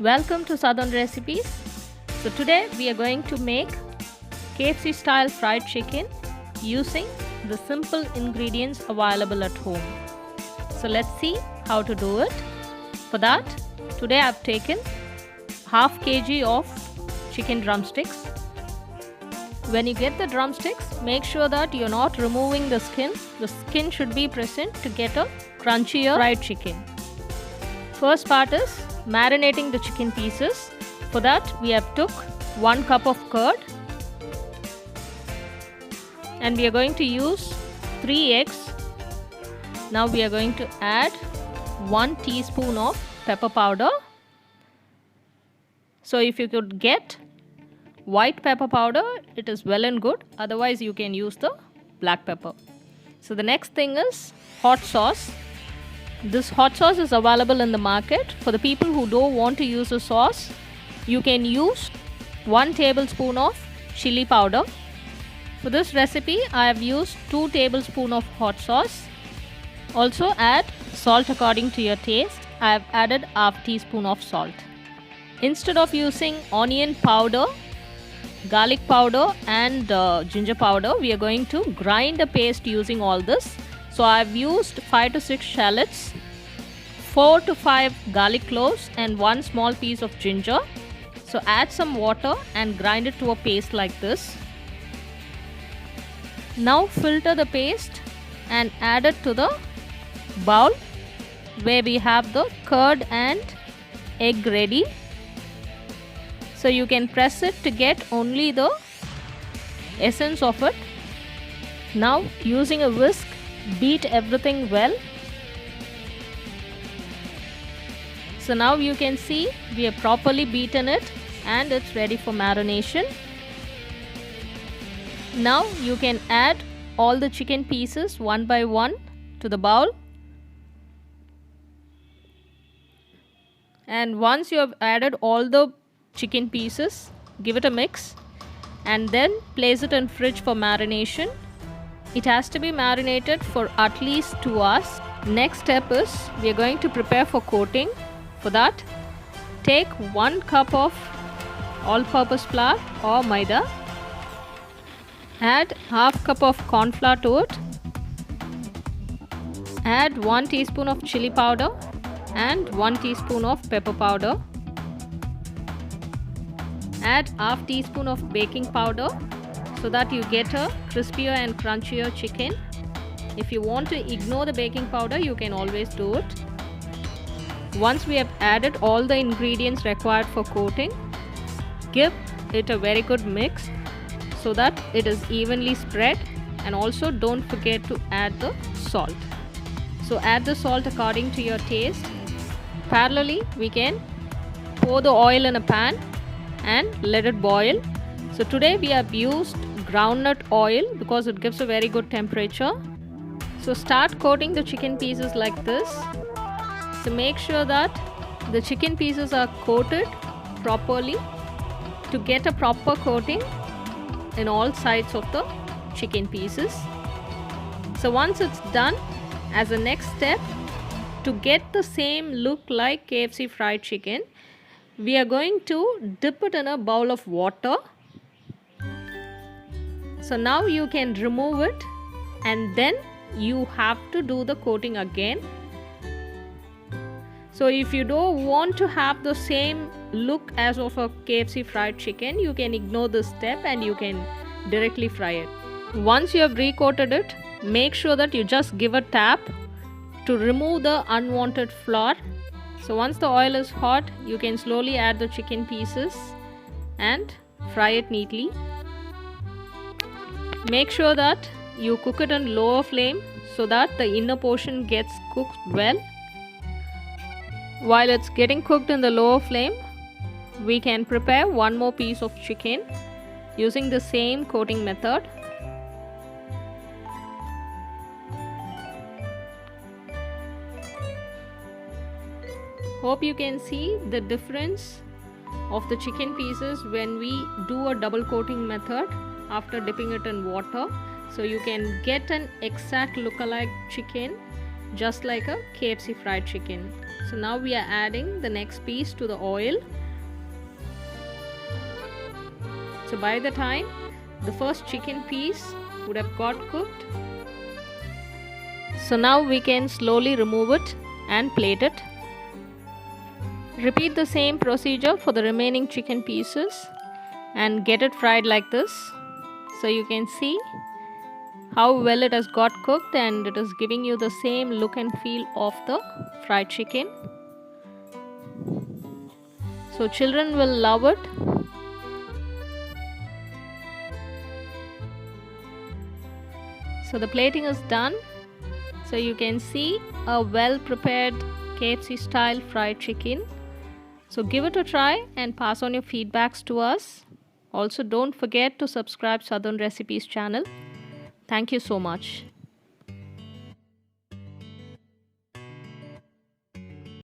Welcome to Southern Recipes. So today we are going to make KFC style fried chicken using the simple ingredients available at home. So let's see how to do it. For that, today I've taken half kg of chicken drumsticks. When you get the drumsticks, make sure that you're not removing the skin. The skin should be present to get a crunchier fried chicken. First part is marinating the chicken pieces. For that we have took 1 cup of curd and we are going to use 3 eggs. Now we are going to add 1 teaspoon of pepper powder. So if you could get white pepper powder, it is well and good, otherwise you can use the black pepper. So the next thing is hot sauce. This hot sauce is available in the market. For the people who don't want to use a sauce, you can use 1 tablespoon of chili powder. For this recipe, I have used 2 tablespoons of hot sauce. Also add salt according to your taste. I have added half teaspoon of salt. Instead of using onion powder, garlic powder and ginger powder, we are going to grind a paste using all this. So I have used 5 to 6 shallots, 4 to 5 garlic cloves and 1 small piece of ginger. So add some water and grind it to a paste like this. Now filter the paste and add it to the bowl where we have the curd and egg ready. So you can press it to get only the essence of it. Now using a whisk, beat everything well. So now you can see we have properly beaten it and it's ready for marination. Now you can add all the chicken pieces one by one to the bowl. And once you have added all the chicken pieces, give it a mix and then place it in fridge for marination. It has to be marinated for at least 2 hours. Next step is we are going to prepare for coating. For that, take 1 cup of all-purpose flour or maida. Add half cup of corn flour to it. Add 1 teaspoon of chili powder and 1 teaspoon of pepper powder. Add half teaspoon of baking powder so that you get a crispier and crunchier chicken. If you want to ignore the baking powder, you can always do it. Once we have added all the ingredients required for coating, give it a very good mix so that it is evenly spread, and also don't forget to add the salt. So add the salt according to your taste. Parallelly, we can pour the oil in a pan and let it boil. So today we have used groundnut oil because it gives a very good temperature. So start coating the chicken pieces like this. So make sure that the chicken pieces are coated properly to get a proper coating in all sides of the chicken pieces. So once it's done, as a next step, to get the same look like KFC fried chicken, we are going to dip it in a bowl of water. So now you can remove it and then you have to do the coating again. So if you don't want to have the same look as of a KFC fried chicken, you can ignore this step and you can directly fry it. Once you have recoated it, make sure that you just give a tap to remove the unwanted flour. So once the oil is hot, you can slowly add the chicken pieces and fry it neatly. Make sure that you cook it on lower flame so that the inner portion gets cooked well. While it's getting cooked in the lower flame, we can prepare 1 more piece of chicken using the same coating method. Hope you can see the difference of the chicken pieces when we do a double coating method after dipping it in water. So you can get an exact look-alike chicken just like a KFC fried chicken. So now we are adding the next piece to the oil. So by the time the first chicken piece would have got cooked, so now we can slowly remove it and plate it. Repeat the same procedure for the remaining chicken pieces and get it fried like this. So you can see how well it has got cooked, and it is giving you the same look and feel of the fried chicken. So children will love it. So the plating is done. So you can see a well prepared KFC style fried chicken. So give it a try and pass on your feedbacks to us. Also, don't forget to subscribe Southern Recipes channel. Thank you so much.